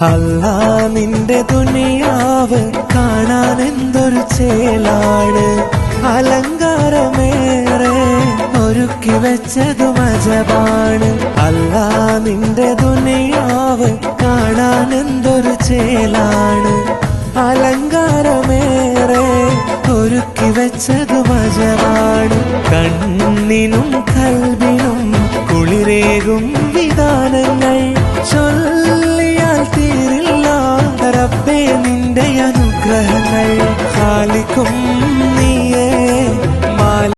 അല്ലാ നിന്റെ ദുനിയാവ് കാണാൻ എന്തൊരു ചേലാണ്, അലങ്കാരമേറെ ഒരുക്കി വെച്ചതു മജബാണ്. അല്ലാ നിന്റെ ദുനിയാവ് കാണാൻ എന്തൊരു ചേലാണ്, അലങ്കാരമേറെ ഒരുക്കി വെച്ചതു മജബാണ്. കണ്ണിനും കൽബിനും കുളിരേകും വിധാനങ്ങൾ ചൊല്ലിയാൽ തീരില്ല റബ്ബേ നിന്റെ അനുഗ്രഹങ്ങൾ.